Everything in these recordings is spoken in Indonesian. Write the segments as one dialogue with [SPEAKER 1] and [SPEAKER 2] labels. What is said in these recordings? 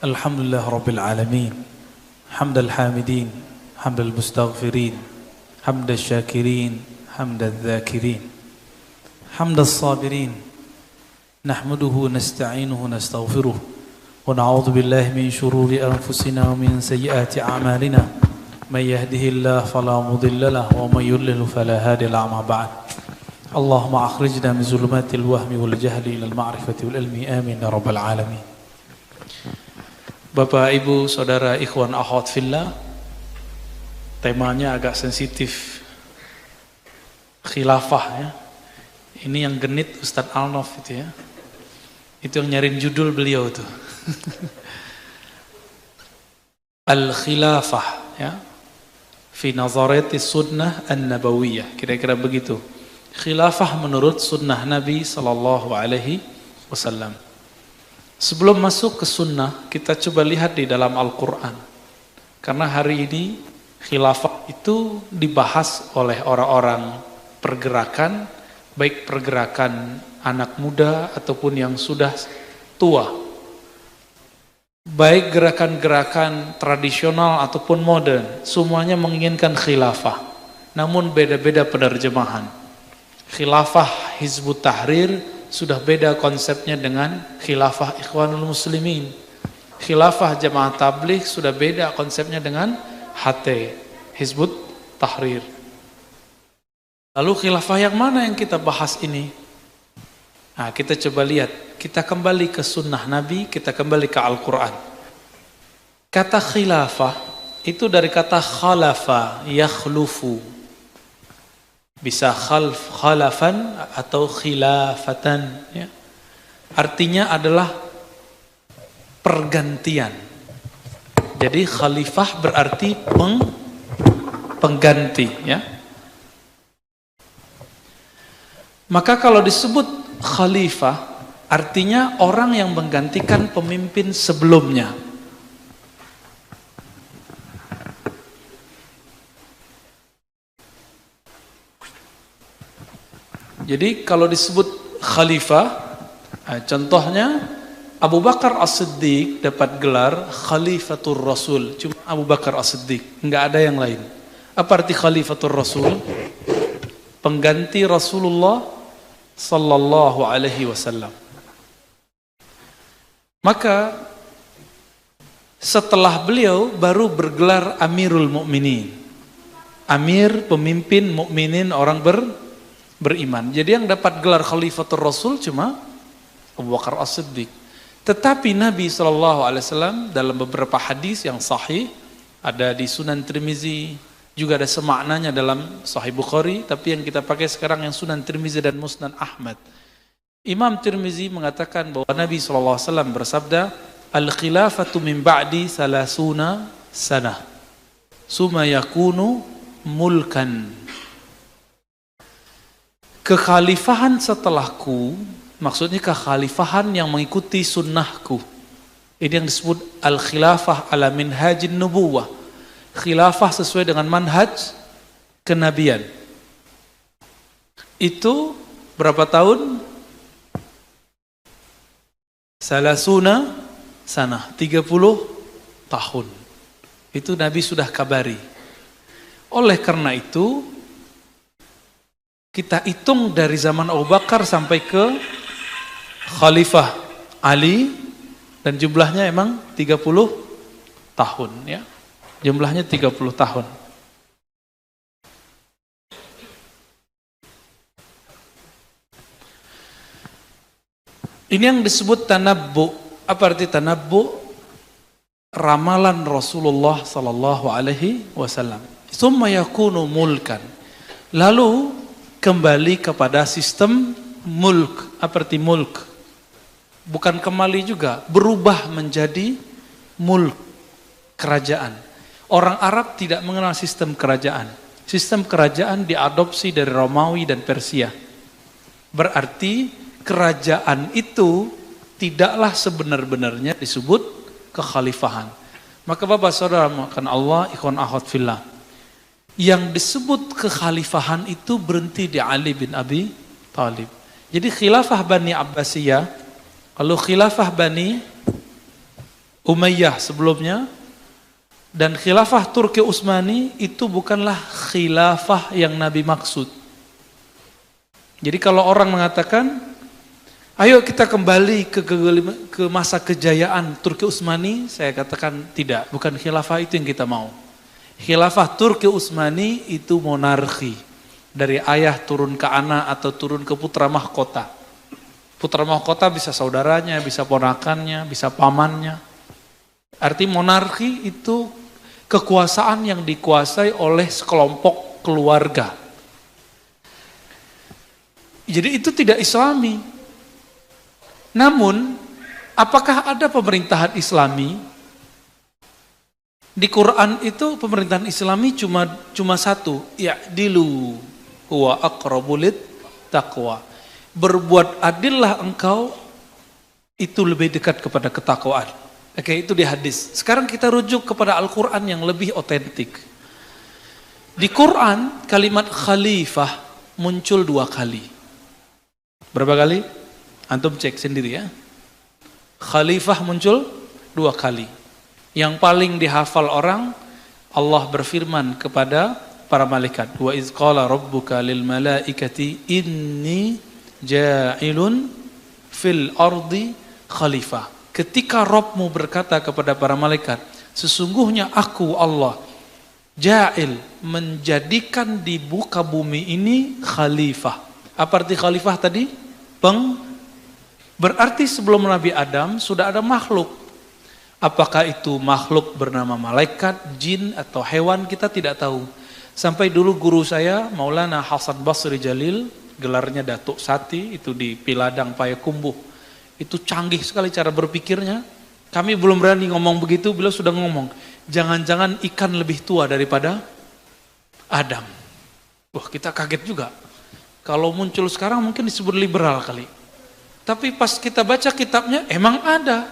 [SPEAKER 1] Alhamdulillah Rabbil Alamin. Hamdal hamidin, hamdal mustaghfirin, hamdal syakirin, hamdal dhakirin, hamdal sabirin. Nahmaduhu nasta'inuhu nastaghfiruh. Wa na'udhu billahi min shururi anfusina wa min sayyiati a'malina. Man yahdihillahu fala mudilla lahu wa man yudlil fala hadiya lahu. Ma ba'd. Allahumma akhrijna min zulumatil wahmi wal jahli ilal ma'rifati wal ilmi. Amin ya rabbal alamin. Bapak, Ibu, Saudara, Ikhwan, Akhwat Fillah, temanya agak sensitif, khilafah ya. Ini yang genit Ustadz Alnof itu ya. Itu yang nyariin judul beliau tuh. Al-khilafah ya. Fi nazarati sunnah an-nabawiyah. Kira-kira begitu. Khilafah menurut sunnah Nabi sallallahu alaihi wasallam. Sebelum masuk ke sunnah, kita coba lihat di dalam Al-Quran. Karena hari ini khilafah itu dibahas oleh orang-orang pergerakan, baik pergerakan anak muda ataupun yang sudah tua. Baik gerakan-gerakan tradisional ataupun modern, semuanya menginginkan khilafah. Namun beda-beda penerjemahan. Khilafah Hizbut Tahrir sudah beda konsepnya dengan khilafah Ikhwanul Muslimin. Khilafah Jamaah Tabligh sudah beda konsepnya dengan HT, Hizbut Tahrir. Lalu khilafah yang mana yang kita bahas ini? Nah, kita coba lihat. Kita kembali ke sunnah Nabi, kita kembali ke Al-Quran. Kata khilafah itu dari kata khalafa, yakhlufu. Bisa khalafan atau khilafatan ya. Artinya adalah pergantian. Jadi khalifah berarti pengganti ya. Maka kalau disebut khalifah artinya orang yang menggantikan pemimpin sebelumnya. Jadi kalau disebut khalifah, contohnya Abu Bakar As-Siddiq dapat gelar Khalifatur Rasul. Cuma Abu Bakar As-Siddiq, enggak ada yang lain. Apa arti Khalifatur Rasul? Pengganti Rasulullah sallallahu alaihi wasallam. Maka setelah beliau baru bergelar Amirul Mukminin. Amir, pemimpin mukminin, orang beriman. Jadi yang dapat gelar Khalifatul Rasul cuma Abu Bakar As-Siddiq. Tetapi Nabi SAW dalam beberapa hadis yang sahih, ada di Sunan Tirmizi, juga ada semaknanya dalam Sahih Bukhari, tapi yang kita pakai sekarang yang Sunan Tirmizi dan Musnad Ahmad. Imam Tirmizi mengatakan bahwa Nabi SAW bersabda, Al-khilafatu min ba'di salasuna sanah, summa yakunu mulkan. Kekhalifahan setelahku, maksudnya kekhalifahan yang mengikuti sunnahku. Ini yang disebut al-khilafah ala minhajin nubuwah. Khilafah sesuai dengan manhaj kenabian. Itu berapa tahun? Salasuna sanah, 30 tahun. Itu Nabi sudah kabari. Oleh karena itu, kita hitung dari zaman Abu Bakar sampai ke Khalifah Ali, dan jumlahnya emang 30 tahun ya. Jumlahnya 30 tahun. Ini yang disebut tanabbu. Apa arti tanabbu? Ramalan Rasulullah sallallahu alaihi wasallam. Tsumma yakunu mulkan. Lalu kembali kepada sistem mulk. Apa arti mulk? Bukan kembali juga, berubah menjadi mulk, kerajaan. Orang Arab tidak mengenal sistem kerajaan. Sistem kerajaan diadopsi dari Romawi dan Persia. Berarti kerajaan itu tidaklah sebenar-benarnya disebut kekhalifahan. Maka Bapak Saudara makan Allah, ikhwan akhwat fillah, yang disebut kekhalifahan itu berhenti di Ali bin Abi Thalib. Jadi khilafah Bani Abbasiyah, kalau khilafah Bani Umayyah sebelumnya, dan khilafah Turki Utsmani itu bukanlah khilafah yang Nabi maksud. Jadi kalau orang mengatakan, ayo kita kembali ke masa kejayaan Turki Utsmani, saya katakan tidak, bukan khilafah itu yang kita mau. Khilafah Turki Utsmani itu monarki, dari ayah turun ke anak atau turun ke putra mahkota. Putra mahkota bisa saudaranya, bisa ponakannya, bisa pamannya. Arti monarki itu kekuasaan yang dikuasai oleh sekelompok keluarga. Jadi itu tidak Islami. Namun, apakah ada pemerintahan Islami? Di Quran itu pemerintahan Islami cuma satu, ya'dilu huwa aqrabu lit taqwa. Berbuat adillah engkau, itu lebih dekat kepada ketakwaan. Oke, itu di hadis. Sekarang kita rujuk kepada Al-Quran yang lebih otentik. Di Quran, kalimat khalifah muncul 2 kali. Berapa kali? Antum cek sendiri ya. Khalifah muncul 2 kali. Yang paling dihafal orang, Allah berfirman kepada para malaikat, wa iz qala rabbuka lil malaikati inni ja'ilun fil ardi khalifah. Ketika Rabbmu berkata kepada para malaikat, sesungguhnya aku Allah ja'il, menjadikan di muka bumi ini khalifah. Apa arti khalifah tadi? Berarti sebelum Nabi Adam sudah ada makhluk. Apakah itu makhluk bernama malaikat, jin, atau hewan, kita tidak tahu. Sampai dulu guru saya, Maulana Hasan Basri Jalil, gelarnya Datuk Sati, itu di Piladang Payakumbuh. Itu canggih sekali cara berpikirnya. Kami belum berani ngomong begitu, beliau sudah ngomong, jangan-jangan ikan lebih tua daripada Adam. Wah, kita kaget juga. Kalau muncul sekarang mungkin disebut liberal kali. Tapi pas kita baca kitabnya, emang ada.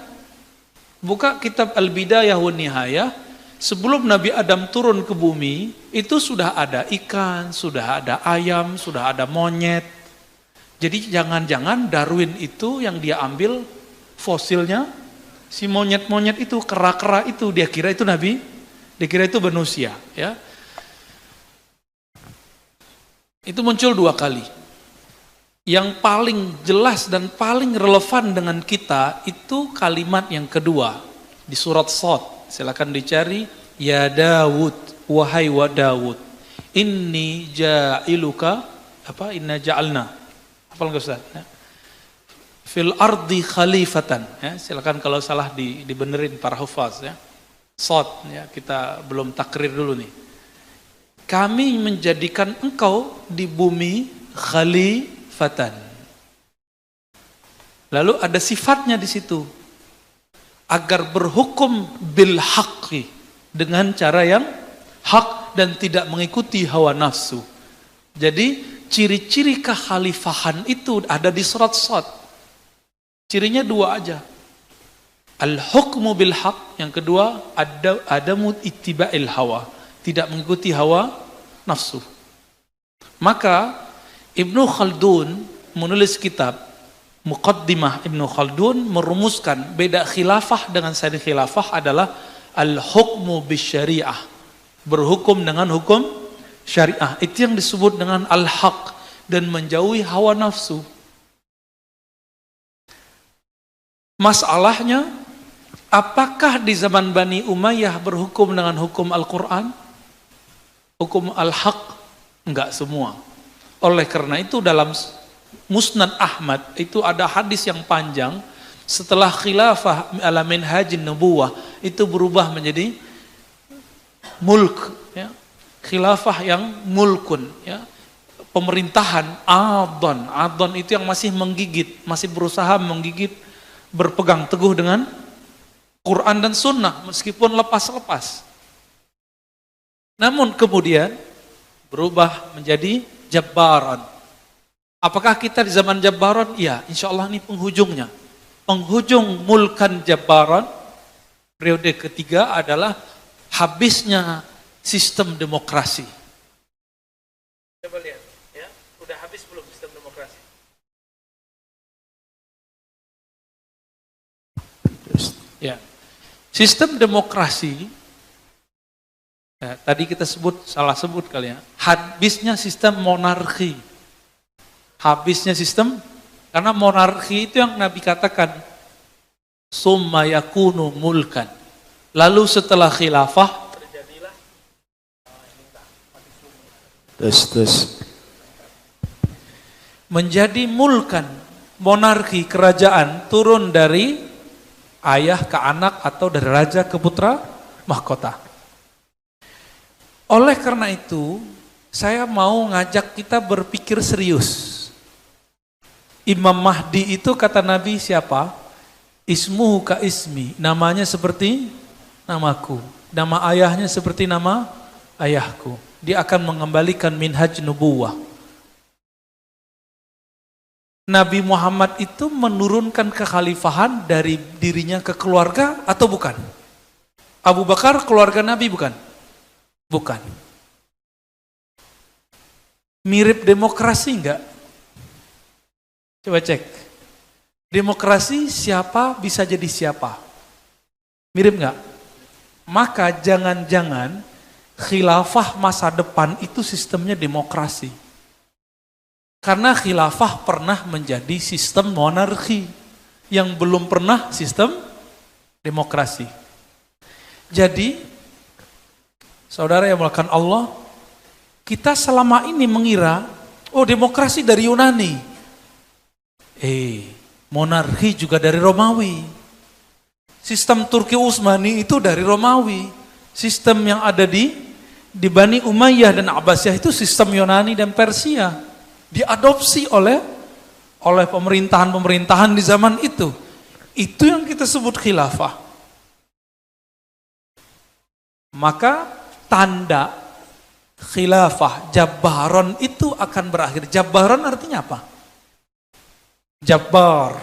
[SPEAKER 1] Buka kitab Al-Bidayah wa Nihayah, sebelum Nabi Adam turun ke bumi, itu sudah ada ikan, sudah ada ayam, sudah ada monyet. Jadi jangan-jangan Darwin itu yang dia ambil fosilnya, si monyet-monyet itu, kera-kera itu, dia kira itu Nabi, dia kira itu manusia. Ya. Itu muncul 2 kali. Yang paling jelas dan paling relevan dengan kita, itu kalimat yang kedua, di surat Shad. Silakan dicari, ya Dawud, wahai wa Dawud, inni ja'iluka, inna ja'alna. Hafal nggak Ustaz? Ya. Fil ardi khalifatan. Ya, silakan kalau salah dibenerin para hufaz. Ya. Shad, ya, kita belum takrir dulu nih. Kami menjadikan engkau di bumi khalifatan. Lalu ada sifatnya di situ, agar berhukum bil haqqi, dengan cara yang hak dan tidak mengikuti hawa nafsu. Jadi ciri-ciri kekhalifahan itu ada di surat Shad. Cirinya 2 aja. Al-hukmu bil haq, yang kedua adamu ittiba'il hawa, tidak mengikuti hawa nafsu. Maka Ibnu Khaldun menulis kitab Muqaddimah Ibnu Khaldun, merumuskan beda khilafah dengan sani khilafah adalah al-hukmu bisyariah, berhukum dengan hukum syariah. Itu yang disebut dengan al-haq, dan menjauhi hawa nafsu. Masalahnya, apakah di zaman Bani Umayyah berhukum dengan hukum Al-Quran? Hukum al-haq? Enggak semua. Oleh karena itu dalam Musnad Ahmad itu ada hadis yang panjang, setelah khilafah ala minhajin nubuwah itu berubah menjadi mulk, ya. Khilafah yang mulkun, ya. Pemerintahan adon itu yang masih menggigit, masih berusaha menggigit, berpegang teguh dengan Quran dan Sunnah meskipun lepas-lepas. Namun kemudian berubah menjadi jabbaran. Apakah kita di zaman jabbaran? Ya, insya Allah ini penghujungnya. Penghujung mulkan jabbaran, periode ketiga adalah habisnya sistem demokrasi. Coba lihat, ya, udah habis belum sistem demokrasi? Ya, Sistem demokrasi, ya, tadi kita salah sebut kali ya, habisnya sistem monarki. Habisnya sistem, karena monarki itu yang Nabi katakan, summa yakunu mulkan. Lalu setelah khilafah, terjadilah menjadi mulkan, monarki, kerajaan, turun dari ayah ke anak atau dari raja ke putra mahkota. Oleh karena itu, saya mau ngajak kita berpikir serius. Imam Mahdi itu kata Nabi siapa? Ismuhu ka ismi, namanya seperti namaku, nama ayahnya seperti nama ayahku. Dia akan mengembalikan minhaj nubuwah. Nabi Muhammad itu menurunkan kekhalifahan dari dirinya ke keluarga atau bukan? Abu Bakar keluarga Nabi bukan? Bukan. Mirip demokrasi enggak? Coba cek. Demokrasi siapa bisa jadi siapa? Mirip enggak? Maka jangan-jangan khilafah masa depan itu sistemnya demokrasi. Karena khilafah pernah menjadi sistem monarki, yang belum pernah sistem demokrasi. Jadi, saudara yang melakukan Allah, kita selama ini mengira, oh demokrasi dari Yunani. Monarki juga dari Romawi. Sistem Turki Utsmani itu dari Romawi. Sistem yang ada di Bani Umayyah dan Abbasiyah itu sistem Yunani dan Persia. Diadopsi oleh pemerintahan-pemerintahan di zaman itu. Itu yang kita sebut khilafah. Maka tanda khilafah Jabbaron itu akan berakhir. Jabbaron artinya apa? Jabbar,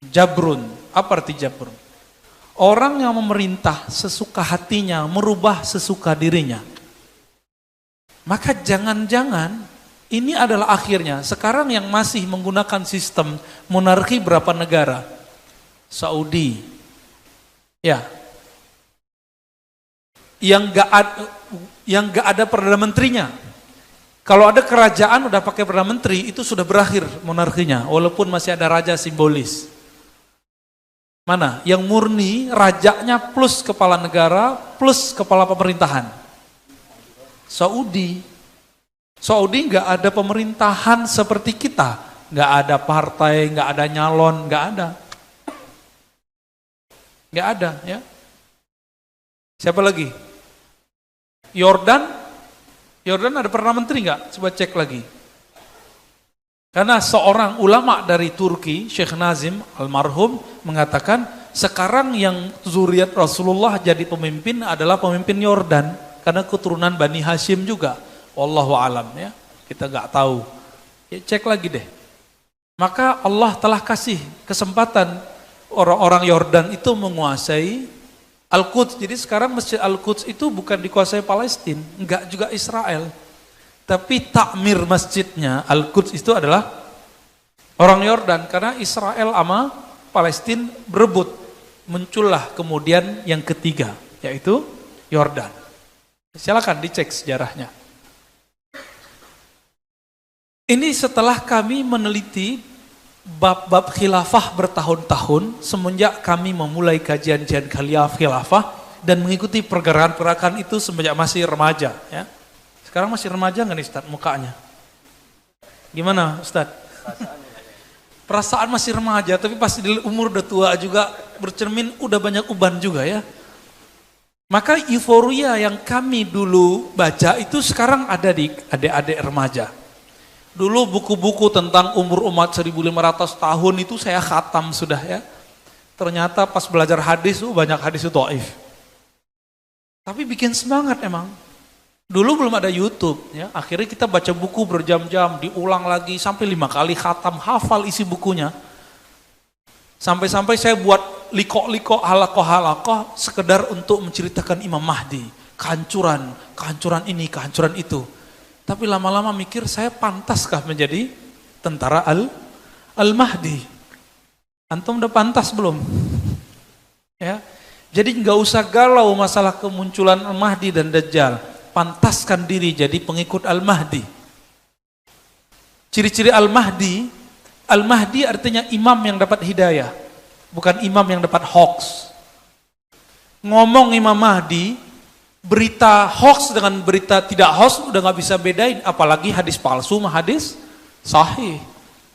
[SPEAKER 1] Jabrun. Apa arti Jabrun? Orang yang memerintah sesuka hatinya, merubah sesuka dirinya. Maka jangan-jangan ini adalah akhirnya. Sekarang yang masih menggunakan sistem monarki berapa negara? Saudi. Ya. Yang gak ada Perdana Menterinya. Kalau ada kerajaan udah pakai Perdana Menteri, itu sudah berakhir monarkinya. Walaupun masih ada raja simbolis. Mana? Yang murni, rajanya plus kepala negara, plus kepala pemerintahan. Saudi nggak ada pemerintahan seperti kita, nggak ada partai, nggak ada nyalon, nggak ada, ya. Siapa lagi? Yordan ada Perdana Menteri nggak? Coba cek lagi. Karena seorang ulama dari Turki, Syekh Nazim almarhum mengatakan sekarang yang zuriat Rasulullah jadi pemimpin adalah pemimpin Yordan, karena keturunan Bani Hashim juga. Wallahu alam, ya, kita nggak tahu. Ya, cek lagi deh. Maka Allah telah kasih kesempatan orang-orang Yordan itu menguasai Al-Quds. Jadi sekarang Masjid Al-Quds itu bukan dikuasai Palestina, enggak juga Israel. Tapi takmir masjidnya Al-Quds itu adalah orang Yordan, karena Israel sama Palestina berebut. Muncullah kemudian yang ketiga, yaitu Yordan. Silakan dicek sejarahnya. Ini setelah kami meneliti bab-bab khilafah bertahun-tahun semenjak kami memulai kajian-kajian khilafah dan mengikuti pergerakan-pergerakan itu semenjak masih remaja. Ya. Sekarang masih remaja nggak nih Ustaz mukanya? Gimana Ustaz? Perasaan masih remaja, tapi pasti di umur udah tua juga bercermin udah banyak uban juga ya. Maka euforia yang kami dulu baca itu sekarang ada di adik-adik remaja. Dulu buku-buku tentang umur umat 1500 tahun itu saya khatam sudah ya. Ternyata pas belajar hadis banyak hadis itu dhaif. Tapi bikin semangat emang. Dulu belum ada YouTube ya. Akhirnya kita baca buku berjam-jam, diulang lagi sampai 5 kali khatam, hafal isi bukunya. Sampai-sampai saya buat liko-liko, halakoh-halakoh sekedar untuk menceritakan Imam Mahdi, kehancuran ini, kehancuran itu. Tapi lama-lama mikir, saya pantaskah menjadi tentara Al-Mahdi? Antum udah pantas belum? Ya. Jadi nggak usah galau masalah kemunculan Al-Mahdi dan Dajjal. Pantaskan diri jadi pengikut Al-Mahdi. Ciri-ciri Al-Mahdi, Al-Mahdi artinya imam yang dapat hidayah, bukan imam yang dapat hoax. Ngomong Imam Mahdi, berita hoax dengan berita tidak hoax udah nggak bisa bedain, apalagi hadis palsu sama hadis sahih.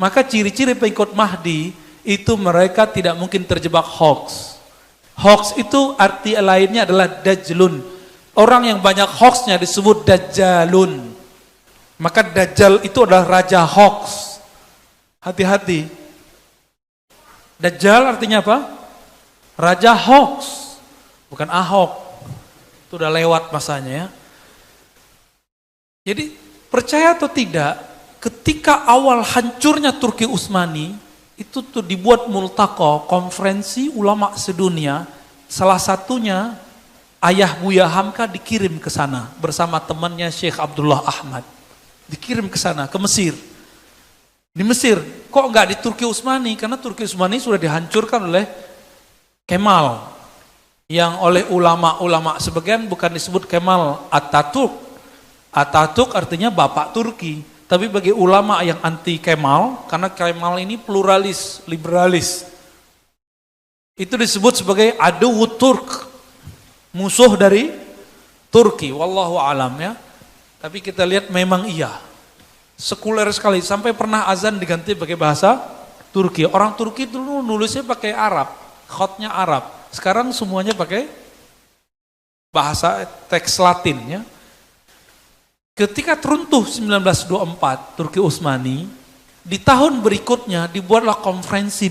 [SPEAKER 1] Maka ciri-ciri pengikut Mahdi itu mereka tidak mungkin terjebak hoax. Hoax itu arti lainnya adalah dajjalun. Orang yang banyak hoaxnya disebut dajjalun. Maka Dajjal itu adalah raja hoax. Hati-hati. Dajjal artinya apa? Raja hoax, bukan Ahok. Itu udah lewat masanya ya. Jadi percaya atau tidak, ketika awal hancurnya Turki Utsmani, itu tuh dibuat multaqo, konferensi ulama sedunia, salah satunya ayah Buya Hamka dikirim ke sana bersama temannya Syekh Abdullah Ahmad. Dikirim ke sana, ke Mesir. Di Mesir, kok enggak di Turki Utsmani? Karena Turki Utsmani sudah dihancurkan oleh Kemal. Yang oleh ulama-ulama sebagian bukan disebut Kemal Ataturk. Ataturk artinya bapak Turki. Tapi bagi ulama yang anti Kemal, karena Kemal ini pluralis, liberalis, itu disebut sebagai adu Turk, musuh dari Turki. Wallahu alam ya. Tapi kita lihat memang iya, sekuler sekali, sampai pernah azan diganti pakai bahasa Turki. Orang Turki dulu nulisnya pakai Arab, khotnya Arab. Sekarang semuanya pakai bahasa teks Latin ya. Ketika teruntuh 1924 Turki Utsmani, di tahun berikutnya dibuatlah konferensi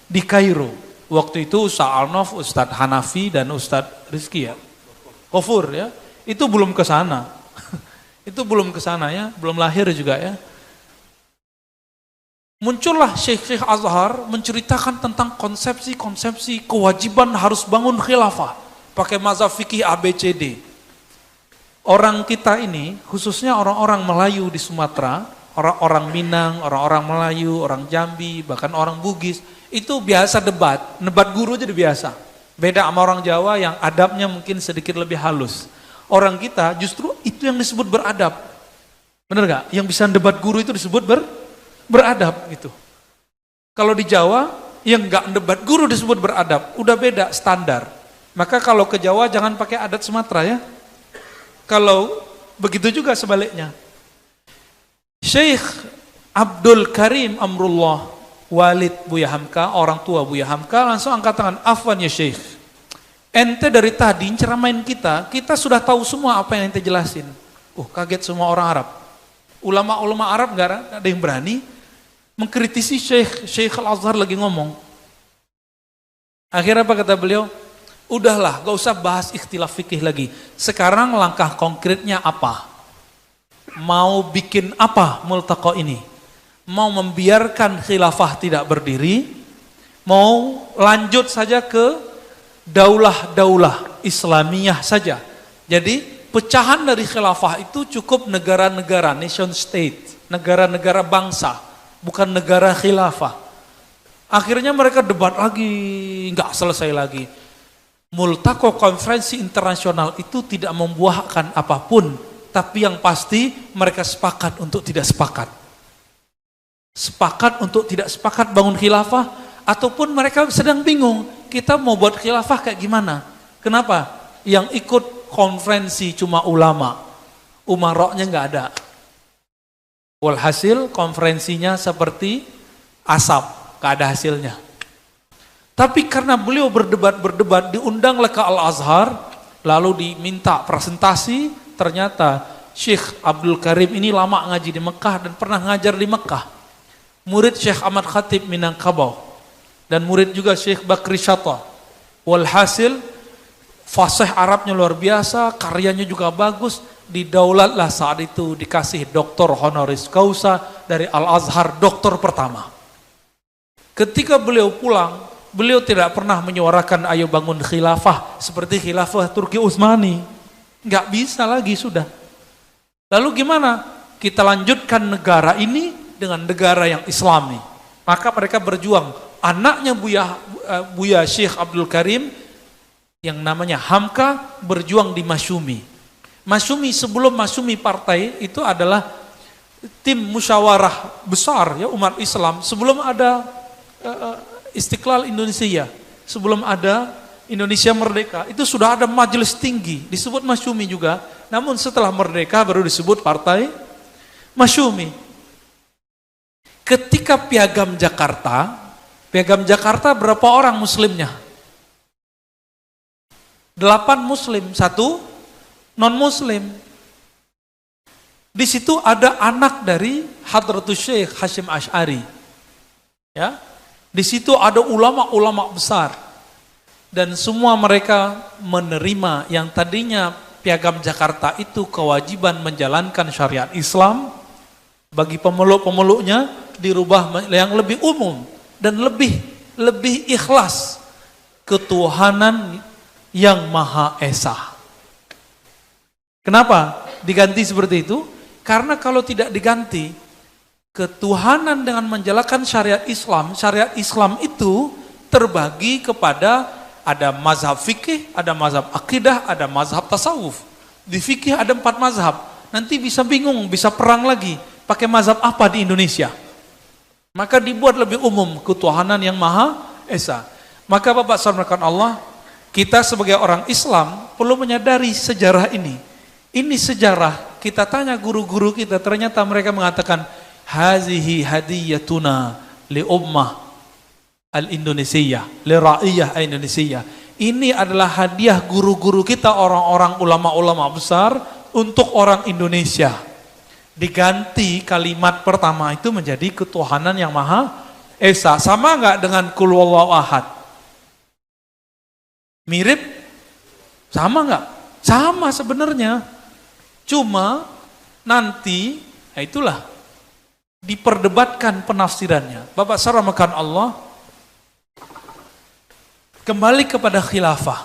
[SPEAKER 1] di Kairo. Waktu itu Ustaz Arnof, Ustaz Hanafi dan Ustaz Rizki ya, Kofur ya, itu belum ke sana. Itu belum ke sana ya, belum lahir juga ya. Muncullah Syekh Azhar menceritakan tentang konsepsi-konsepsi kewajiban harus bangun khilafah pakai mazhab fikih ABCD. Orang kita ini, khususnya orang-orang Melayu di Sumatera, orang-orang Minang, orang-orang Melayu, orang Jambi, bahkan orang Bugis, itu biasa debat guru jadi biasa. Beda sama orang Jawa yang adabnya mungkin sedikit lebih halus. Orang kita justru itu yang disebut beradab. Bener gak? Yang bisa debat guru itu disebut beradab gitu. Kalau di Jawa, yang gak debat guru disebut beradab, udah beda standar. Maka kalau ke Jawa jangan pakai adat Sumatera ya. Kalau begitu juga sebaliknya. Syekh Abdul Karim Amrullah, Walid Buya Hamka, orang tua Buya Hamka, langsung angkat tangan, afwan ya Syekh. Ente dari tadi ceramain kita sudah tahu semua apa yang ente jelasin. Kaget semua orang Arab. Ulama-ulama Arab gak ada yang berani mengkritisi Syekh Al-Azhar lagi ngomong. Akhirnya apa kata beliau? Udahlah, gak usah bahas ikhtilaf fikih lagi. Sekarang langkah konkretnya apa? Mau bikin apa multaqo ini? Mau membiarkan khilafah tidak berdiri? Mau lanjut saja ke daulah-daulah Islamiyah saja? Jadi pecahan dari khilafah itu cukup negara-negara, nation state, negara-negara bangsa, bukan negara khilafah. Akhirnya mereka debat lagi, nggak selesai lagi. Multaqo konferensi internasional itu tidak membuahkan apapun, tapi yang pasti mereka sepakat untuk tidak sepakat. Sepakat untuk tidak sepakat bangun khilafah, ataupun mereka sedang bingung, kita mau buat khilafah kayak gimana? Kenapa? Yang ikut konferensi cuma ulama, umaroknya nggak ada. Walhasil konferensinya seperti asap, nggak ada hasilnya. Tapi karena beliau berdebat, diundang ke Al-Azhar, lalu diminta presentasi, ternyata Syekh Abdul Karim ini lama ngaji di Mekah dan pernah ngajar di Mekah. Murid Syekh Ahmad Khatib Minangkabau dan murid juga Syekh Bakri Syata. Walhasil fasih Arabnya luar biasa, karyanya juga bagus, didaulatlah saat itu dikasih doktor honoris causa dari Al-Azhar, doktor pertama. Ketika beliau pulang, beliau tidak pernah menyuarakan ayo bangun khilafah seperti khilafah Turki Utsmani. Nggak bisa lagi sudah. Lalu gimana? Kita lanjutkan negara ini dengan negara yang Islami. Maka mereka berjuang. Anaknya Buya Syekh Abdul Karim yang namanya Hamka berjuang di Masyumi. Masyumi sebelum Masyumi partai itu adalah tim musyawarah besar ya umat Islam sebelum ada Istiqlal Indonesia, sebelum ada Indonesia merdeka, itu sudah ada majelis tinggi disebut Masyumi juga. Namun setelah merdeka baru disebut partai Masyumi. Ketika Piagam Jakarta berapa orang muslimnya? 8 muslim, 1 non muslim. Di situ ada anak dari Hadratus Syekh Hasyim Asy'ari. Ya. Di situ ada ulama-ulama besar. Dan semua mereka menerima yang tadinya Piagam Jakarta itu kewajiban menjalankan syariat Islam, bagi pemeluk-pemeluknya dirubah yang lebih umum dan lebih ikhlas, ketuhanan yang Maha Esa. Kenapa diganti seperti itu? Karena kalau tidak diganti, ketuhanan dengan menjalankan syariat Islam itu terbagi kepada ada mazhab fikih, ada mazhab akidah, ada mazhab tasawuf. Di fikih ada 4 mazhab. Nanti bisa bingung, bisa perang lagi. Pakai mazhab apa di Indonesia? Maka dibuat lebih umum, ketuhanan yang Maha Esa. Maka Bapak saudarakan Allah, kita sebagai orang Islam perlu menyadari sejarah ini. Ini sejarah, kita tanya guru-guru kita, ternyata mereka mengatakan, hazihi hadiyatuna li ummah al-Indonesia, li ra'iyah Indonesia. Ini adalah hadiah guru-guru kita, orang-orang ulama-ulama besar untuk orang Indonesia. Diganti kalimat pertama itu menjadi ketuhanan yang Maha Esa. Sama enggak dengan Qul Huwallahu Ahad? Mirip? Sama enggak? Sama sebenarnya. Cuma nanti, itulah diperdebatkan penafsirannya. Bapak saramakan Allah, kembali kepada khilafah.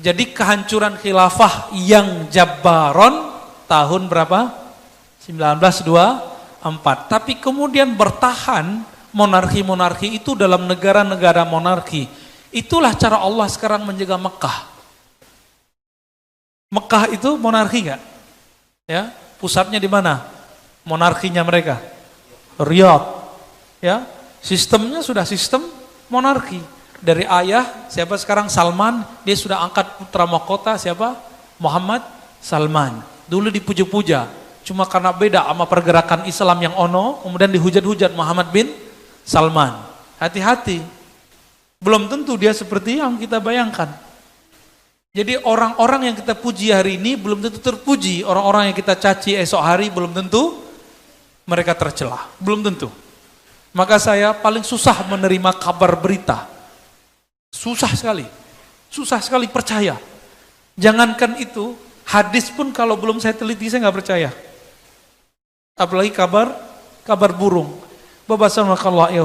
[SPEAKER 1] Jadi kehancuran khilafah yang Jabbaron tahun berapa? 1924. Tapi kemudian bertahan monarki-monarki itu dalam negara-negara monarki. Itulah cara Allah sekarang menjaga Mekah. Mekah itu monarki enggak? Ya, pusatnya di mana? Monarkinya mereka. Riyadh. Ya, sistemnya sudah sistem monarki. Dari ayah, siapa sekarang? Salman, dia sudah angkat putra mahkota, siapa? Muhammad Salman. Dulu dipuja-puja, cuma karena beda sama pergerakan Islam yang ono, kemudian dihujat-hujat Muhammad bin Salman. Hati-hati, belum tentu dia seperti yang kita bayangkan. Jadi orang-orang yang kita puji hari ini belum tentu terpuji, orang-orang yang kita caci esok hari belum tentu mereka tercelah, belum tentu. Maka saya paling susah menerima kabar berita. Susah sekali percaya. Jangankan itu, hadis pun kalau belum saya teliti saya nggak percaya. Apalagi kabar burung. Bapak sallallahu alaihi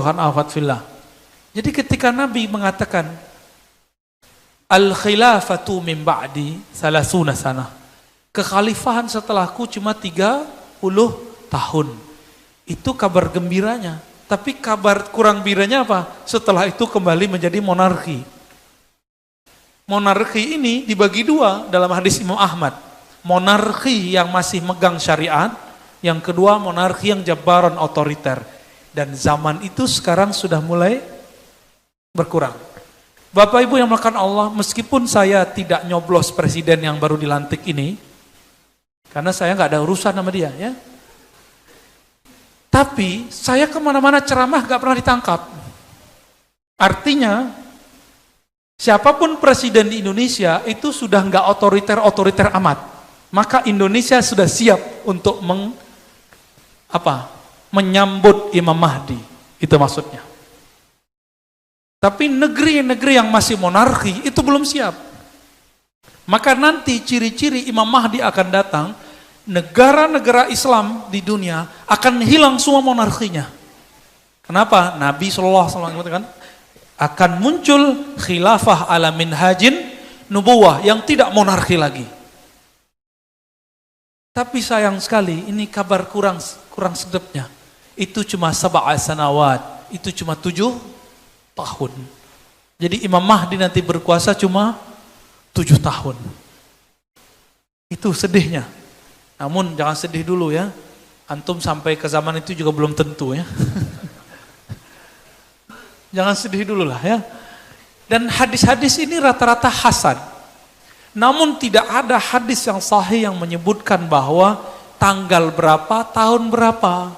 [SPEAKER 1] fillah. Jadi ketika Nabi mengatakan al-khilafatu min ba'di 30 sana. Kekhalifahan setelahku cuma 30 tahun. Itu kabar gembiranya. Tapi kabar kurang gembiranya apa? Setelah itu kembali menjadi monarki. Monarki ini dibagi 2 dalam hadis Imam Ahmad. Monarki yang masih megang syariat, yang kedua monarki yang jabbaran otoriter. Dan zaman itu sekarang sudah mulai berkurang. Bapak Ibu yang melakukan Allah, meskipun saya tidak nyoblos presiden yang baru dilantik ini, karena saya nggak ada urusan sama dia, ya. Tapi saya kemana-mana ceramah nggak pernah ditangkap. Artinya, siapapun presiden di Indonesia itu sudah nggak otoriter amat. Maka Indonesia sudah siap untuk menyambut Imam Mahdi. Itu maksudnya. Tapi negeri-negeri yang masih monarki itu belum siap. Maka nanti ciri-ciri Imam Mahdi akan datang, negara-negara Islam di dunia akan hilang semua monarkinya. Kenapa? Nabi SAW mengatakan akan muncul khilafah ala minhajin nubuwah yang tidak monarki lagi. Tapi sayang sekali ini kabar kurang sedapnya. Itu cuma 7 sanawat, itu cuma 7 tahun. Jadi Imam Mahdi nanti berkuasa cuma tahun. Itu sedihnya. Namun jangan sedih dulu ya. Antum sampai ke zaman itu juga belum tentu ya. Jangan sedih dulu lah ya. Dan hadis-hadis ini rata-rata hasan. Namun tidak ada hadis yang sahih yang menyebutkan bahwa tanggal berapa, tahun berapa.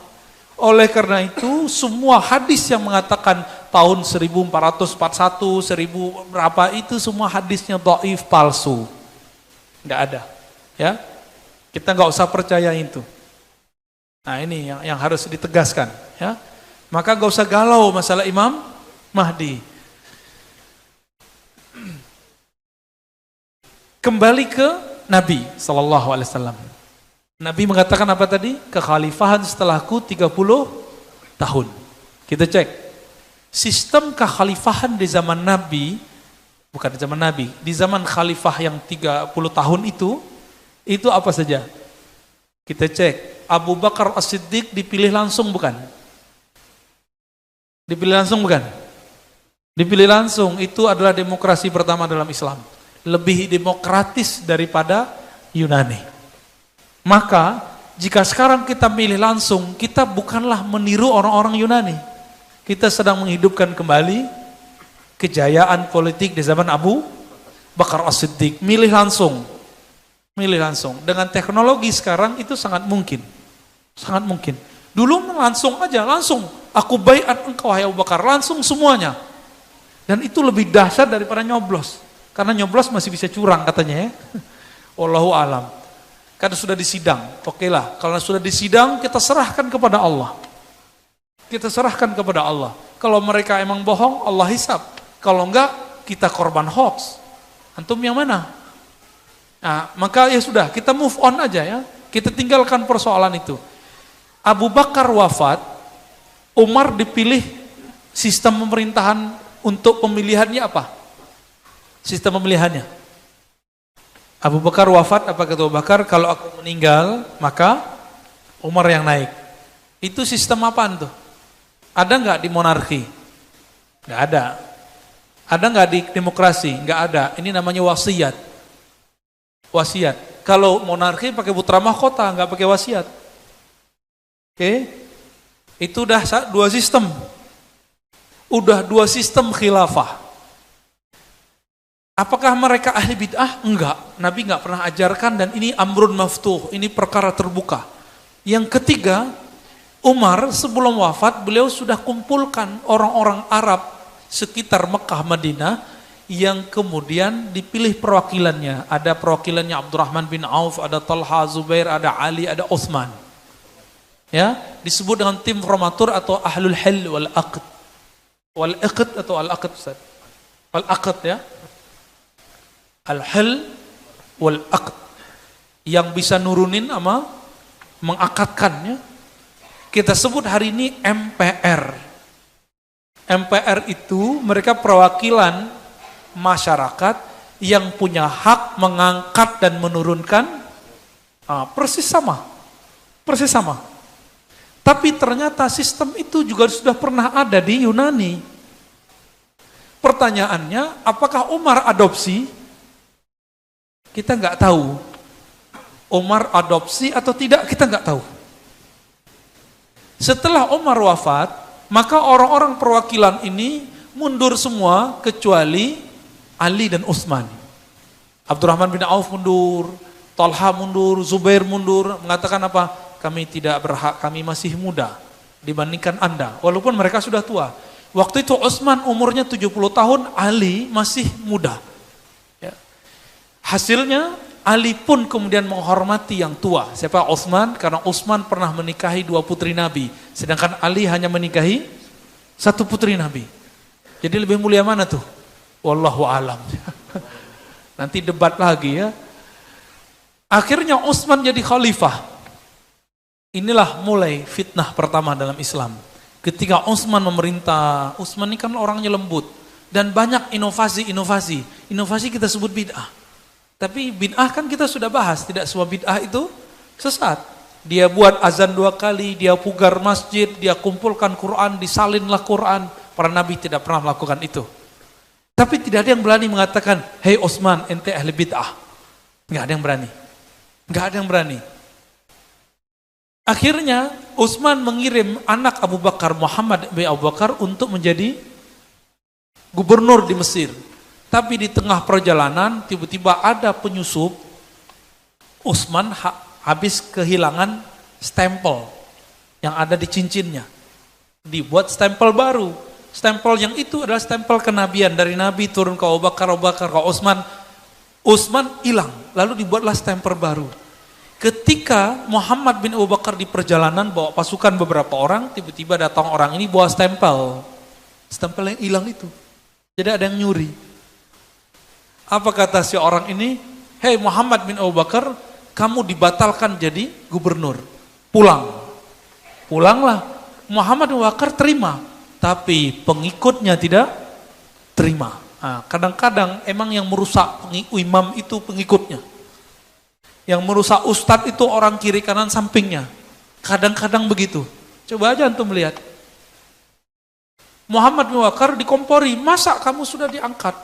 [SPEAKER 1] Oleh karena itu semua hadis yang mengatakan tahun 1441, 1000 berapa itu semua hadisnya dhaif, palsu. Enggak ada. Ya. Kita enggak usah percaya itu. Nah, ini yang harus ditegaskan, ya. Maka enggak usah galau masalah Imam Mahdi. Kembali ke Nabi sallallahu alaihi wasallam. Nabi mengatakan apa tadi? Kekhalifahan setelahku 30 tahun. Kita cek. Sistem kekhalifahan di zaman Nabi, bukan di zaman Nabi, di zaman khalifah yang 30 tahun itu apa saja? Kita cek. Abu Bakar As-Siddiq dipilih langsung bukan? Dipilih langsung bukan? Dipilih langsung, itu adalah demokrasi pertama dalam Islam. Lebih demokratis daripada Yunani. Maka, jika sekarang kita milih langsung, kita bukanlah meniru orang-orang Yunani. Kita sedang menghidupkan kembali kejayaan politik di zaman Abu Bakar As-Siddiq. Milih langsung. Milih langsung. Dengan teknologi sekarang itu sangat mungkin. Sangat mungkin. Dulu langsung aja, langsung. Aku baiat engkau, wahai Abu Bakar. Langsung semuanya. Dan itu lebih dahsyat daripada nyoblos. Karena nyoblos masih bisa curang katanya ya. Wallahu alam. Karena sudah disidang. Oke lah, kalau sudah disidang kita serahkan kepada Allah. Kita serahkan kepada Allah. Kalau mereka emang bohong, Allah hisab. Kalau enggak, kita korban hoax. Antum yang mana? Nah, maka ya sudah, kita move on aja ya. Kita tinggalkan persoalan itu. Abu Bakar wafat, Umar dipilih, sistem pemerintahan untuk pemilihannya apa? Sistem pemilihannya. Abu Bakar wafat, apa kata Abu Bakar? Kalau aku meninggal, maka Umar yang naik. Itu sistem apaan tuh? Ada nggak di monarki? Nggak ada. Ada nggak di demokrasi? Nggak ada. Ini namanya wasiat. Wasiat. Kalau monarki pakai putra mahkota, nggak pakai wasiat. Oke? Itu udah dua sistem. Udah dua sistem khilafah. Apakah mereka ahli bid'ah? Enggak. Nabi enggak pernah ajarkan dan ini amrun maftuh. Ini perkara terbuka. Yang ketiga, Umar sebelum wafat beliau sudah kumpulkan orang-orang Arab sekitar Mekah Madinah yang kemudian dipilih perwakilannya. Ada perwakilannya Abdurrahman bin Auf, ada Talha, Zubair, ada Ali, ada Utsman. Ya, disebut dengan tim formatur atau ahlul hil wal aqd. Wal aqd atau al aqd Ustaz. Al aqd ya. Al-hil wal-aqd yang bisa nurunin sama mengakadkannya. Kita sebut hari ini MPR. MPR itu mereka perwakilan masyarakat yang punya hak mengangkat dan menurunkan persis sama. Persis sama. Tapi ternyata sistem itu juga sudah pernah ada di Yunani. Pertanyaannya, apakah Umar adopsi? Kita nggak tahu. Umar adopsi atau tidak, kita nggak tahu. Setelah Umar wafat, maka orang-orang perwakilan ini mundur semua kecuali Ali dan Utsman. Abdurrahman bin Auf mundur, Talha mundur, Zubair mundur, mengatakan apa? Kami tidak berhak, kami masih muda dibandingkan Anda, walaupun mereka sudah tua. Waktu itu Utsman umurnya 70 tahun, Ali masih muda. Hasilnya Ali pun kemudian menghormati yang tua. Siapa? Utsman, karena Utsman pernah menikahi 2 putri Nabi, sedangkan Ali hanya menikahi 1 putri Nabi. Jadi lebih mulia mana tuh? Wallahu alam. Nanti debat lagi ya. Akhirnya Utsman jadi khalifah. Inilah mulai fitnah pertama dalam Islam. Ketika Utsman memerintah, Utsman ini kan orangnya lembut dan banyak inovasi. Inovasi kita sebut bid'ah. Tapi bid'ah kan kita sudah bahas, tidak semua bid'ah itu sesat. Dia buat azan 2 kali, dia pugar masjid, dia kumpulkan Quran, disalinlah Quran. Para nabi tidak pernah melakukan itu. Tapi tidak ada yang berani mengatakan, hei Utsman, ente ahli bid'ah. Nggak ada yang berani. Nggak ada yang berani. Akhirnya Utsman mengirim anak Abu Bakar, Muhammad bin Abu Bakar, untuk menjadi gubernur di Mesir. Tapi di tengah perjalanan tiba-tiba ada penyusup. Utsman habis kehilangan stempel yang ada di cincinnya. Dibuat stempel baru. Stempel yang itu adalah stempel kenabian dari Nabi turun ke Abu Bakar ke Utsman. Utsman hilang, lalu dibuatlah stempel baru. Ketika Muhammad bin Abu Bakar di perjalanan bawa pasukan beberapa orang, tiba-tiba datang orang ini bawa stempel. Stempel yang hilang itu. Jadi ada yang nyuri. Apa kata si orang ini? Hei Muhammad bin Abu Bakar, kamu dibatalkan jadi gubernur. Pulang. Pulanglah. Muhammad bin Abu Bakar terima. Tapi pengikutnya tidak terima. Nah, kadang-kadang emang yang merusak imam itu pengikutnya. Yang merusak ustadz itu orang kiri kanan sampingnya. Kadang-kadang begitu. Coba aja antum melihat. Muhammad bin Abu Bakar dikompori, masa kamu sudah diangkat?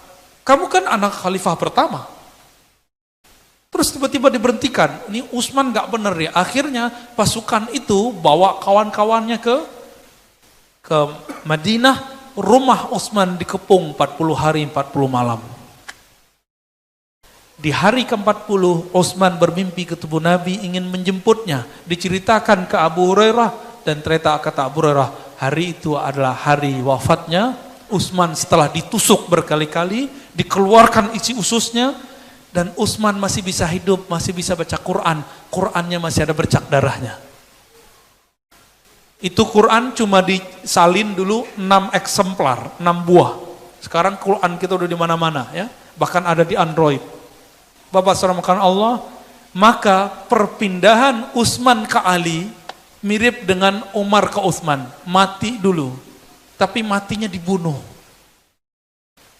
[SPEAKER 1] Kamu kan anak khalifah pertama. Terus tiba-tiba diberhentikan. Ini Utsman gak bener ya. Akhirnya pasukan itu bawa kawan-kawannya ke Madinah. Rumah Utsman dikepung 40 hari 40 malam. Di hari ke-40 Utsman bermimpi ketemu Nabi ingin menjemputnya. Diceritakan ke Abu Hurairah. Dan ternyata kata Abu Hurairah, hari itu adalah hari wafatnya Utsman setelah ditusuk berkali-kali, dikeluarkan isi ususnya, dan Utsman masih bisa hidup, masih bisa baca Quran. Qurannya masih ada bercak darahnya. Itu Quran cuma disalin dulu 6 eksemplar, 6 buah. Sekarang Quran kita udah di mana-mana ya, bahkan ada di Android. Bapak saudara Allah, maka perpindahan Utsman ke Ali mirip dengan Umar ke Utsman, mati dulu. Tapi matinya dibunuh.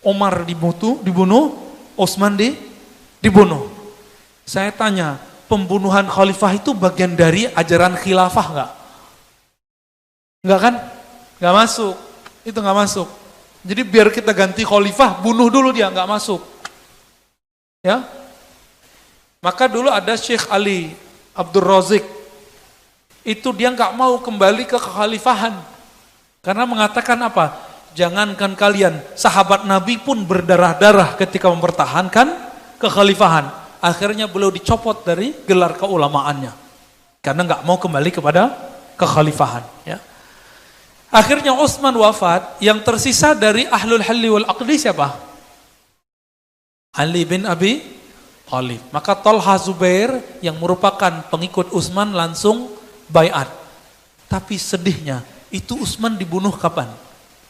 [SPEAKER 1] Umar dibunuh, Utsman dibunuh. Saya tanya, pembunuhan khalifah itu bagian dari ajaran khilafah enggak? Enggak kan? Enggak masuk. Itu enggak masuk. Jadi biar kita ganti khalifah, bunuh dulu dia, enggak masuk. Ya. Maka dulu ada Syekh Ali Abdul Razik. Itu dia enggak mau kembali ke kekhalifahan. Karena mengatakan apa? Jangankan kalian, sahabat Nabi pun berdarah-darah ketika mempertahankan kekhalifahan. Akhirnya beliau dicopot dari gelar keulamaannya. Karena nggak mau kembali kepada kekhalifahan. Ya. Akhirnya Utsman wafat, yang tersisa dari Ahlul Halli wal Aqdi siapa? Ali bin Abi Thalib. Maka Talha Zubair yang merupakan pengikut Utsman langsung baiat. Tapi sedihnya, itu Utsman dibunuh kapan?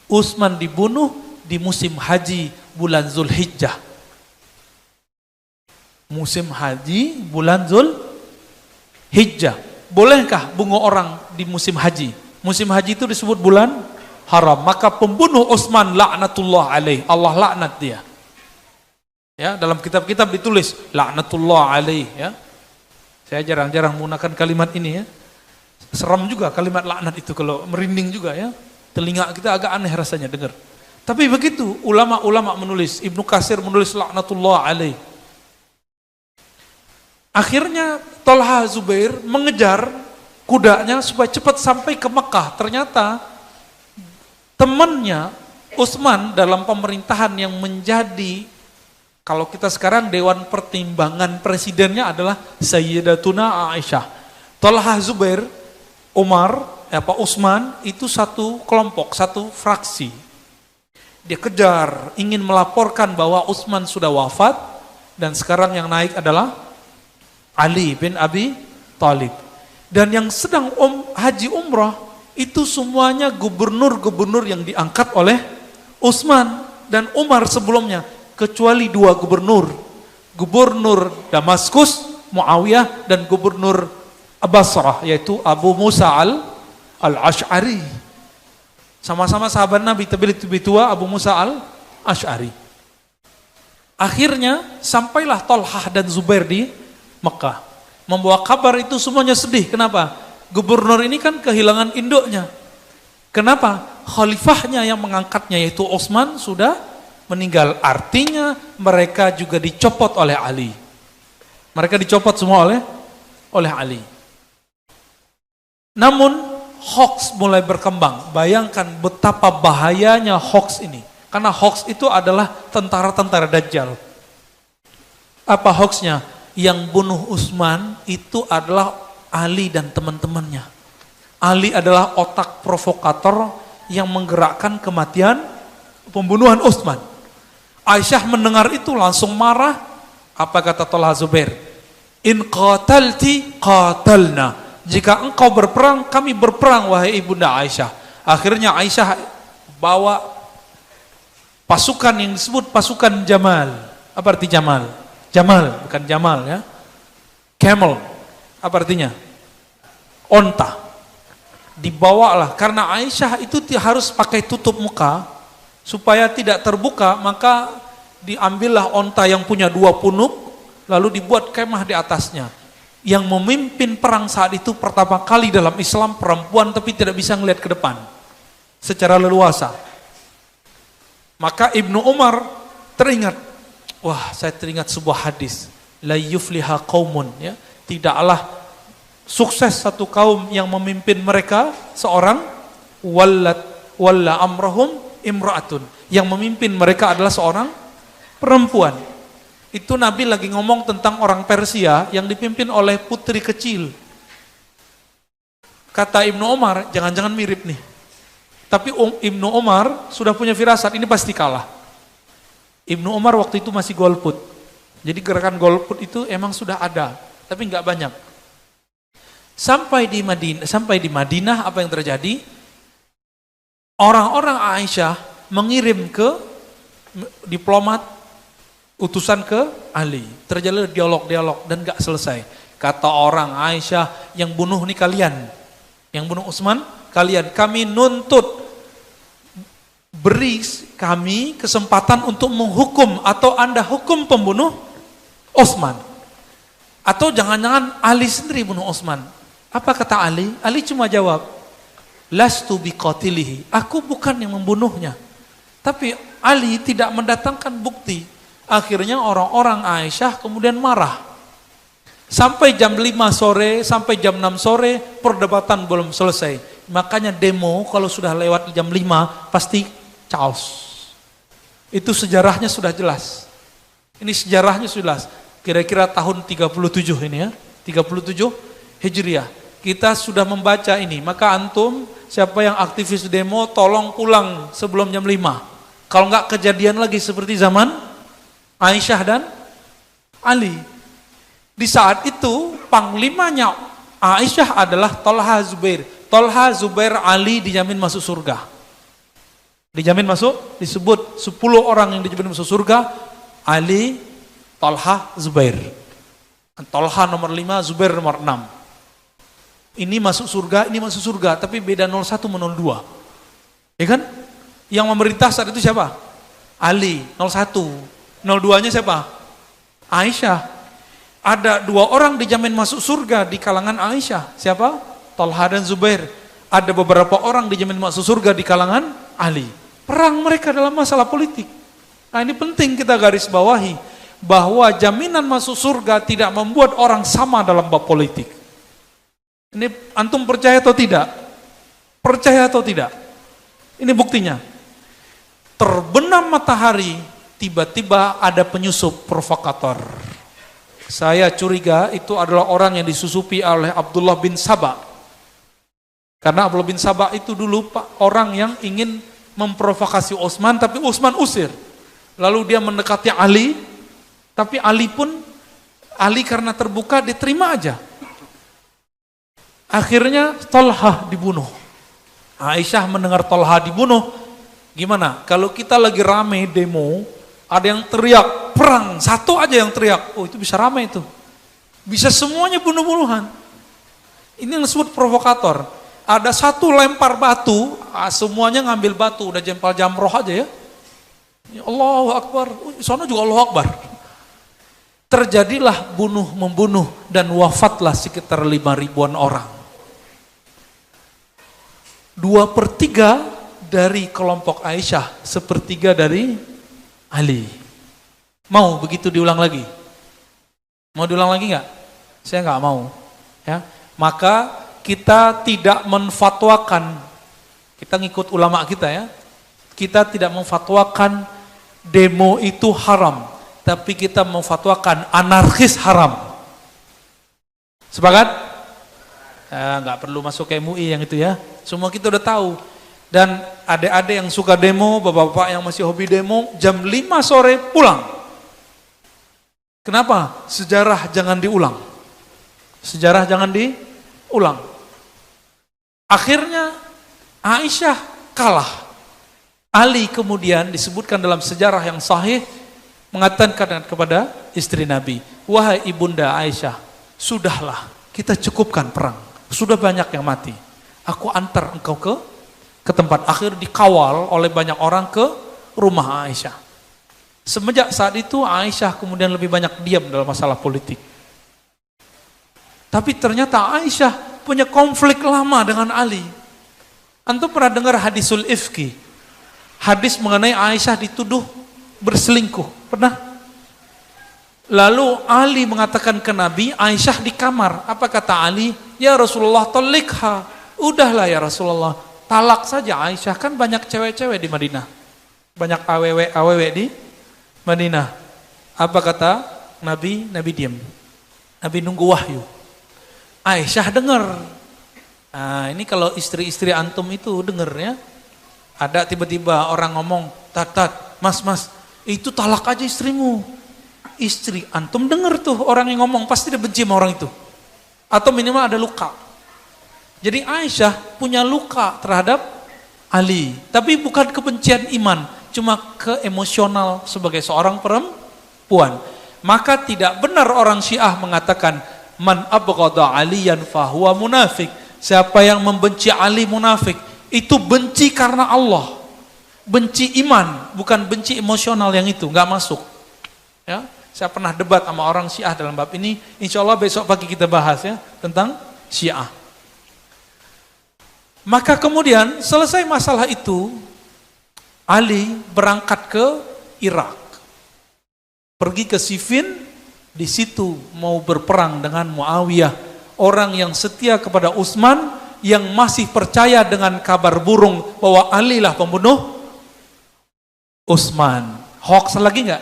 [SPEAKER 1] Utsman dibunuh di musim haji bulan Zulhijjah. Musim haji bulan Zulhijjah. Bolehkah bunuh orang di musim haji? Musim haji itu disebut bulan haram. Maka pembunuh Utsman laknatullah alaih. Allah laknat dia. Ya, dalam kitab-kitab ditulis laknatullah alaih ya. Saya jarang-jarang menggunakan kalimat ini ya. Seram juga kalimat laknat itu, kalau merinding juga ya. Telinga kita agak aneh rasanya dengar. Tapi begitu ulama-ulama menulis, Ibnu Katsir menulis laknatullah alaih. Akhirnya Talha Zubair mengejar kudanya supaya cepat sampai ke Mekah. Ternyata temannya Utsman dalam pemerintahan yang menjadi, kalau kita sekarang Dewan Pertimbangan Presidennya adalah Sayyidatuna Aisyah. Talha Zubair, Utsman itu satu kelompok, satu fraksi. Dia kejar, ingin melaporkan bahwa Utsman sudah wafat dan sekarang yang naik adalah Ali bin Abi Thalib. Dan yang sedang haji umrah itu semuanya gubernur-gubernur yang diangkat oleh Utsman dan Umar sebelumnya, kecuali 2 gubernur. Gubernur Damaskus, Muawiyah, dan gubernur Basrah, yaitu Abu Musa al-Ash'ari. Sama-sama sahabat Nabi, tapi lebih tua Abu Musa al-Ash'ari. Akhirnya sampailah Talhah dan Zubair di Mekah. Membawa kabar itu semuanya sedih. Kenapa? Gubernur ini kan kehilangan induknya. Kenapa? Khalifahnya yang mengangkatnya yaitu Utsman sudah meninggal. Artinya mereka juga dicopot oleh Ali. Mereka dicopot semua oleh Ali. Namun hoax mulai berkembang. Bayangkan betapa bahayanya hoax ini. Karena hoax itu adalah tentara-tentara Dajjal. Apa hoaxnya? Yang bunuh Utsman itu adalah Ali dan teman-temannya. Ali adalah otak provokator yang menggerakkan kematian pembunuhan Utsman. Aisyah mendengar itu langsung marah. Apa kata Thalha Zubair? In qatalti qatalna. Jika engkau berperang, kami berperang wahai ibunda Aisyah. Akhirnya Aisyah bawa pasukan yang disebut pasukan Jamal. Apa arti Jamal? Jamal, bukan Jamal ya. Camel. Apa artinya? Onta. Dibawalah, karena Aisyah itu harus pakai tutup muka, supaya tidak terbuka, maka diambillah onta yang punya 2 punuk, lalu dibuat kemah di atasnya. Yang memimpin perang saat itu pertama kali dalam Islam perempuan, tapi tidak bisa ngelihat ke depan secara leluasa. Maka Ibnu Umar teringat, wah saya teringat sebuah hadis, la yufliha qaumun, ya, tidaklah sukses satu kaum yang memimpin mereka seorang walla amrahum imra'atun, yang memimpin mereka adalah seorang perempuan. Itu Nabi lagi ngomong tentang orang Persia yang dipimpin oleh putri kecil. Kata Ibnu Umar, jangan-jangan mirip nih. Tapi Ibnu Umar sudah punya firasat, ini pasti kalah. Ibnu Umar waktu itu masih golput. Jadi gerakan golput itu emang sudah ada, tapi nggak banyak. Sampai di Madinah apa yang terjadi? Orang-orang Aisyah mengirim ke diplomat, utusan ke Ali. Terjadi dialog-dialog dan gak selesai. Kata orang Aisyah, yang bunuh nih kalian. Yang bunuh Utsman, kalian. Kami nuntut, beri kami kesempatan untuk menghukum, atau Anda hukum pembunuh Utsman. Atau jangan-jangan Ali sendiri bunuh Utsman. Apa kata Ali? Ali cuma jawab, lastu biqatilihi. Aku bukan yang membunuhnya. Tapi Ali tidak mendatangkan bukti. Akhirnya orang-orang Aisyah kemudian marah. Sampai jam 5 sore, sampai jam 6 sore, perdebatan belum selesai. Makanya demo kalau sudah lewat jam 5, pasti chaos. Itu sejarahnya sudah jelas. Ini sejarahnya sudah jelas. Kira-kira tahun 37 ini ya, 37 Hijriah. Kita sudah membaca ini, maka antum, siapa yang aktivis demo, tolong pulang sebelum jam 5. Kalau enggak kejadian lagi seperti zaman Aisyah dan Ali. Di saat itu panglimanya Aisyah adalah Thalha Zubair. Thalha Zubair Ali dijamin masuk surga. Dijamin masuk, disebut 10 orang yang dijamin masuk surga. Ali, Thalha, Zubair. Thalha nomor 5, Zubair nomor 6. Ini masuk surga, ini masuk surga, tapi beda 01 sama 02. Ya kan? Yang memerintah saat itu siapa? Ali, 01. 02-nya siapa? Aisyah. Ada 2 orang dijamin masuk surga di kalangan Aisyah. Siapa? Thalha dan Zubair. Ada beberapa orang dijamin masuk surga di kalangan Ali. Perang mereka dalam masalah politik. Nah ini penting kita garis bawahi, bahwa jaminan masuk surga tidak membuat orang sama dalam bab politik. Ini antum percaya atau tidak? Percaya atau tidak? Ini buktinya. Terbenam matahari, tiba-tiba ada penyusup provokator. Saya curiga itu adalah orang yang disusupi oleh Abdullah bin Sabah. Karena Abdullah bin Sabah itu dulu orang yang ingin memprovokasi Utsman, tapi Utsman usir. Lalu dia mendekati Ali, tapi Ali karena terbuka diterima aja. Akhirnya Thalha dibunuh. Aisyah mendengar Thalha dibunuh, gimana? Kalau kita lagi rame demo, ada yang teriak, perang, satu aja yang teriak, oh itu bisa ramai itu. Bisa semuanya bunuh-bunuhan. Ini yang disebut provokator. Ada satu lempar batu, semuanya ngambil batu, udah jempal jamroh aja ya. Allahu Akbar, sana juga Allahu Akbar. Terjadilah bunuh-membunuh dan wafatlah sekitar 5.000-an orang. 2/3 dari kelompok Aisyah, 1/3 dari Ali. Mau begitu diulang lagi? Mau diulang lagi nggak? Saya nggak mau. Ya, maka kita tidak menfatwakan, kita ngikut ulama kita ya. Kita tidak memfatwakan demo itu haram, tapi kita memfatwakan anarkis haram. Sepakat? Nggak perlu masuk ke MUI yang itu ya. Semua kita udah tahu. Dan adik-adik yang suka demo, bapak-bapak yang masih hobi demo, jam 5 sore pulang. Kenapa? Sejarah jangan diulang. Sejarah jangan diulang. Akhirnya Aisyah kalah. Ali kemudian disebutkan dalam sejarah yang sahih mengatakan kepada istri Nabi, "Wahai ibunda Aisyah, sudahlah, kita cukupkan perang. Sudah banyak yang mati. Aku antar engkau ke tempat." Akhir dikawal oleh banyak orang ke rumah Aisyah. Semenjak saat itu Aisyah kemudian lebih banyak diam dalam masalah politik. Tapi ternyata Aisyah punya konflik lama dengan Ali. Antum pernah dengar hadisul ifki? Hadis mengenai Aisyah dituduh berselingkuh. Pernah? Lalu Ali mengatakan ke Nabi, Aisyah di kamar. Apa kata Ali? Ya Rasulullah, talikha. Udahlah ya Rasulullah, talak saja Aisyah, kan banyak cewek-cewek di Madinah. Banyak awewe di Madinah. Apa kata Nabi? Nabi diam. Nabi nunggu wahyu. Aisyah dengar. Nah, ini kalau istri-istri antum itu dengar ya. Ada tiba-tiba orang ngomong, tat, mas, itu talak aja istrimu. Istri antum dengar tuh orang yang ngomong, pasti dia benci sama orang itu. Atau minimal ada luka. Jadi Aisyah punya luka terhadap Ali. Tapi bukan kebencian iman, cuma ke emosional sebagai seorang perempuan. Maka tidak benar orang Syiah mengatakan man abghada aliyan fahuwa munafik. Siapa yang membenci Ali munafik. Itu benci karena Allah. Benci iman, bukan benci emosional yang itu, enggak masuk. Ya, saya pernah debat sama orang Syiah dalam bab ini. Insyaallah besok pagi kita bahas ya tentang Syiah. Maka kemudian selesai masalah itu, Ali berangkat ke Irak, pergi ke Siffin, di situ mau berperang dengan Muawiyah, orang yang setia kepada Utsman, yang masih percaya dengan kabar burung bahwa Ali lah pembunuh Utsman. Hoax lagi nggak?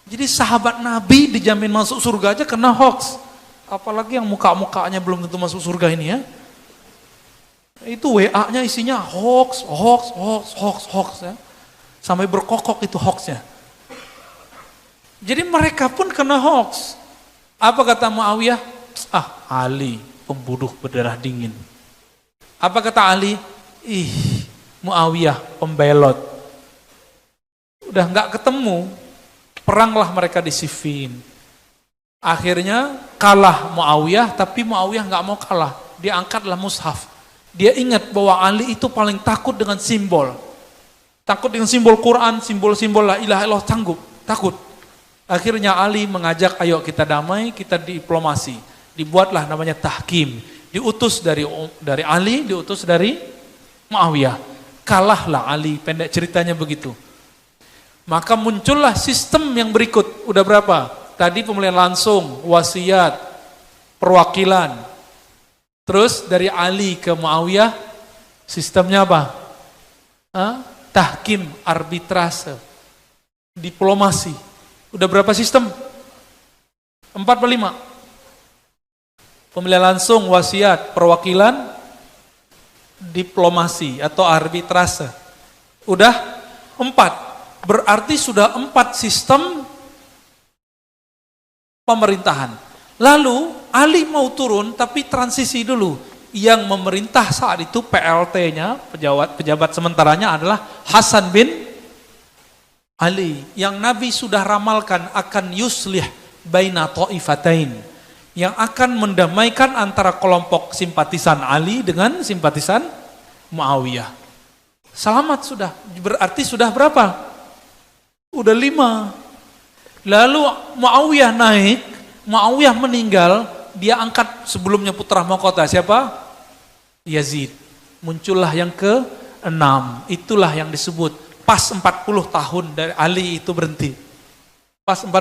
[SPEAKER 1] Jadi sahabat Nabi dijamin masuk surga aja kena hoax, apalagi yang muka-mukanya belum tentu masuk surga ini ya. Itu WA-nya isinya hoax ya. Sampai berkokok itu hoaxnya. Jadi mereka pun kena hoax. Apa kata Muawiyah? Ali pembunuh berdarah dingin. Apa kata Ali? Muawiyah pembelot. Udah nggak ketemu, peranglah mereka di Siffin. Akhirnya kalah Muawiyah, tapi Muawiyah nggak mau kalah. Dia angkatlah mushaf. Dia ingat bahwa Ali itu paling takut dengan simbol. Takut dengan simbol Quran, simbol-simbol la ilaha illallah, takut. Akhirnya Ali mengajak, ayo kita damai, kita diplomasi. Dibuatlah namanya tahkim. Diutus dari Ali, diutus dari Muawiyah. Kalahlah Ali, pendek ceritanya begitu. Maka muncullah sistem yang berikut. Udah berapa? Tadi pemilihan langsung, wasiat, perwakilan. Terus dari Ali ke Muawiyah, sistemnya apa? Tahkim, arbitrase, diplomasi. Udah berapa sistem? 4 atau 5? Pemilihan langsung, wasiat, perwakilan, diplomasi atau arbitrase. Udah 4. Berarti sudah 4 sistem pemerintahan. Lalu Ali mau turun tapi transisi dulu. Yang memerintah saat itu PLT-nya, pejabat sementaranya adalah Hasan bin Ali. Yang Nabi sudah ramalkan akan yuslih baina ta'ifatain. Yang akan mendamaikan antara kelompok simpatisan Ali dengan simpatisan Muawiyah. Selamat sudah. Berarti sudah berapa? Udah 5. Lalu Muawiyah naik. Muawiyah meninggal, dia angkat sebelumnya putra mahkota siapa? Yazid. Muncullah yang ke-6. Itulah yang disebut pas 40 tahun dari Ali itu berhenti. Pas 40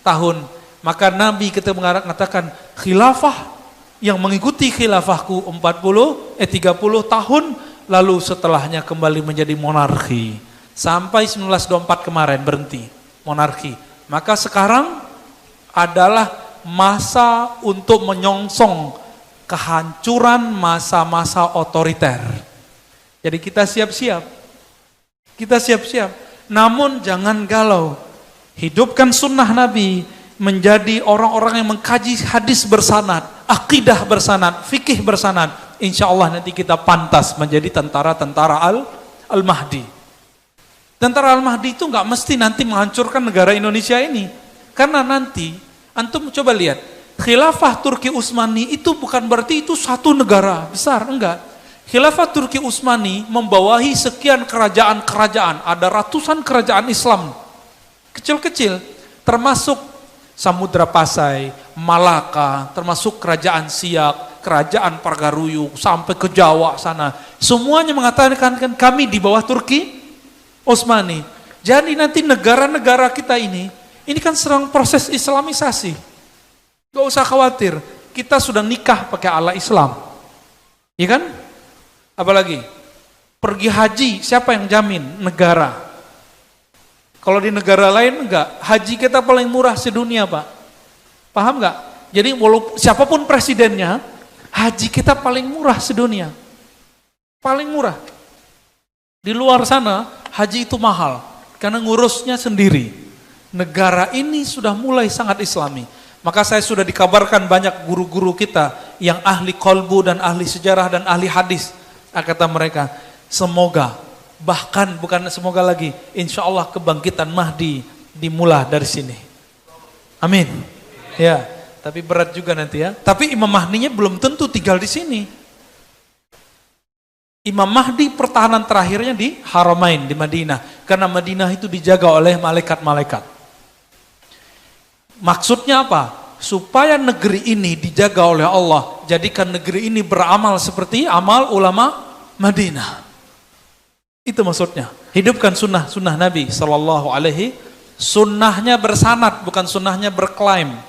[SPEAKER 1] tahun. Maka Nabi kita mengatakan khilafah yang mengikuti khilafahku 30 tahun, lalu setelahnya kembali menjadi monarki. Sampai 1924 kemarin berhenti monarki. Maka sekarang adalah masa untuk menyongsong kehancuran masa-masa otoriter. Jadi kita siap-siap. Kita siap-siap. Namun jangan galau. Hidupkan sunnah Nabi. Menjadi orang-orang yang mengkaji hadis bersanad, akidah bersanad, fikih bersanad. Insya Allah nanti kita pantas menjadi tentara-tentara Al-Mahdi. Tentara Al-Mahdi itu nggak mesti nanti menghancurkan negara Indonesia ini. Karena nanti, antum coba lihat, khilafah Turki Utsmani itu bukan berarti itu satu negara besar, enggak. Khilafah Turki Utsmani membawahi sekian kerajaan-kerajaan, ada ratusan kerajaan Islam, kecil-kecil, termasuk Samudra Pasai, Malaka, termasuk kerajaan Siak, kerajaan Pargaruyung, sampai ke Jawa sana. Semuanya mengatakan kan kami di bawah Turki Utsmani. Jadi nanti negara-negara kita ini kan sedang proses islamisasi. Gak usah khawatir, kita sudah nikah pakai ala Islam. Iya kan? Apalagi, pergi haji, siapa yang jamin? Negara. Kalau di negara lain enggak, haji kita paling murah sedunia Pak. Paham enggak? Jadi walaupun siapapun presidennya, haji kita paling murah sedunia. Paling murah. Di luar sana, haji itu mahal, karena ngurusnya sendiri. Negara ini sudah mulai sangat islami. Maka saya sudah dikabarkan banyak guru-guru kita, yang ahli kolbu dan ahli sejarah dan ahli hadis. Kata mereka, semoga bahkan bukan semoga lagi, insya Allah kebangkitan Mahdi dimulai dari sini. Amin. Ya, tapi berat juga nanti ya. Tapi Imam Mahdinya belum tentu tinggal di sini. Imam Mahdi pertahanan terakhirnya di Haramain, di Madinah. Karena Madinah itu dijaga oleh malaikat-malaikat. Maksudnya apa? Supaya negeri ini dijaga oleh Allah. Jadikan negeri ini beramal seperti amal ulama Madinah. Itu maksudnya. Hidupkan sunnah Nabi Sallallahu Alaihi. Sunnahnya bersanad, bukan sunnahnya berklaim.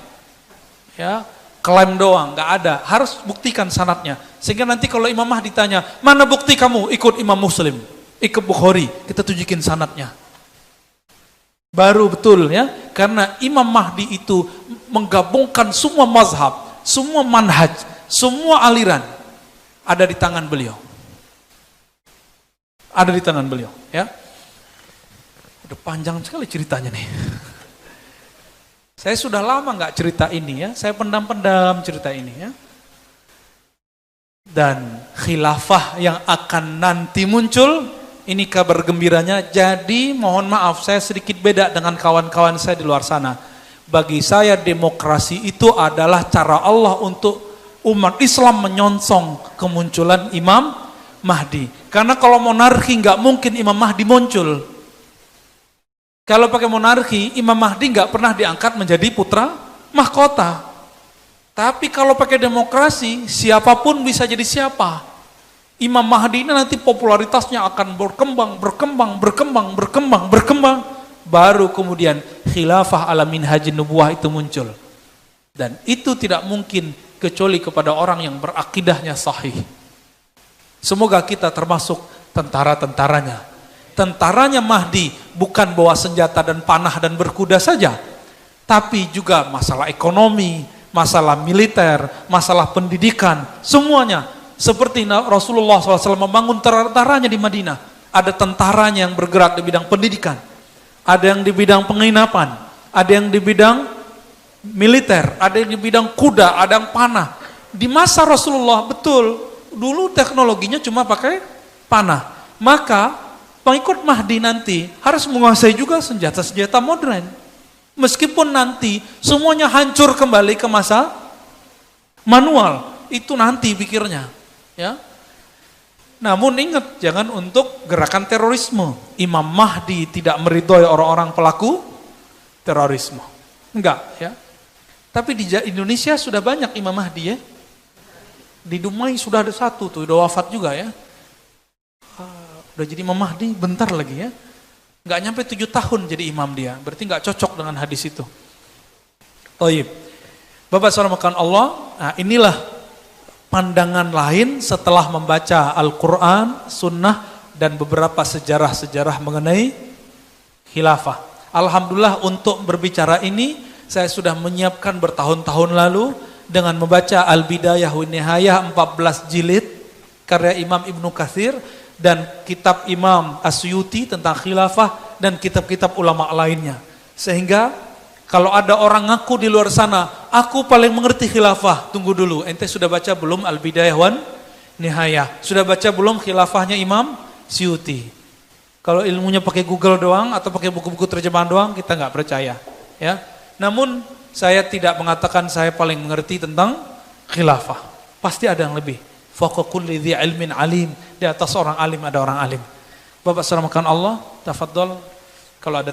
[SPEAKER 1] Ya, klaim doang, nggak ada. Harus buktikan sanadnya. Sehingga nanti kalau Imam Mahdi ditanya, mana bukti kamu ikut Imam Muslim, ikut Bukhari, kita tunjukin sanadnya. Baru betul ya, karena Imam Mahdi itu menggabungkan semua mazhab, semua manhaj, semua aliran ada di tangan beliau. Ada di tangan beliau, ya. Udah panjang sekali ceritanya nih. Saya sudah lama nggak cerita ini ya, saya pendam-pendam cerita ini ya. Dan khilafah yang akan nanti muncul, ini kabar gembiranya. Jadi mohon maaf, saya sedikit beda dengan kawan-kawan saya di luar sana. Bagi saya demokrasi itu adalah cara Allah untuk umat Islam menyongsong kemunculan Imam Mahdi. Karena kalau monarki nggak mungkin Imam Mahdi muncul. Kalau pakai monarki, Imam Mahdi nggak pernah diangkat menjadi putra mahkota. Tapi kalau pakai demokrasi, siapapun bisa jadi siapa. Imam Mahdi ini nanti popularitasnya akan berkembang. Baru kemudian khilafah ala minhajin nubuwah itu muncul. Dan itu tidak mungkin kecuali kepada orang yang berakidahnya sahih. Semoga kita termasuk tentara-tentaranya. Tentaranya Mahdi bukan bawa senjata dan panah dan berkuda saja, tapi juga masalah ekonomi, masalah militer, masalah pendidikan, semuanya. Seperti Rasulullah SAW membangun tentaranya di Madinah. Ada tentaranya yang bergerak di bidang pendidikan, ada yang di bidang penginapan, ada yang di bidang militer, ada yang di bidang kuda, ada yang panah. Di masa Rasulullah betul. Dulu teknologinya cuma pakai panah. Maka pengikut Mahdi nanti harus menguasai juga senjata-senjata modern. Meskipun nanti semuanya hancur kembali ke masa manual. Itu nanti pikirnya. Ya. Namun ingat, jangan untuk gerakan terorisme. Imam Mahdi tidak meridhoi orang-orang pelaku terorisme. Enggak. Ya. Tapi di Indonesia sudah banyak Imam Mahdi ya. Di Dumai sudah ada satu tuh, udah wafat juga ya. Udah jadi Imam Mahdi bentar lagi ya. Nggak nyampe 7 tahun jadi imam dia. Berarti nggak cocok dengan hadis itu. Thayyib. Bapak saudara Allah, nah inilah pandangan lain setelah membaca Al-Quran, Sunnah, dan beberapa sejarah-sejarah mengenai khilafah. Alhamdulillah untuk berbicara ini, saya sudah menyiapkan bertahun-tahun lalu dengan membaca Al-Bidayah wa Nihayah 14 jilid, karya Imam Ibnu Katsir, dan kitab Imam Asyuti tentang khilafah, dan kitab-kitab ulama lainnya. Sehingga kalau ada orang ngaku di luar sana, aku paling mengerti khilafah, tunggu dulu, ente sudah baca belum Al-Bidayah wan Nihayah? Sudah baca belum khilafahnya Imam Syuuti? Kalau ilmunya pakai Google doang atau pakai buku-buku terjemahan doang, kita nggak percaya. Ya. Namun saya tidak mengatakan saya paling mengerti tentang khilafah. Pasti ada yang lebih. Fawqa kulli dzi ilmin alim. Di atas orang alim ada orang alim. Bapak saudara makan Allah, tafadhol kalau ada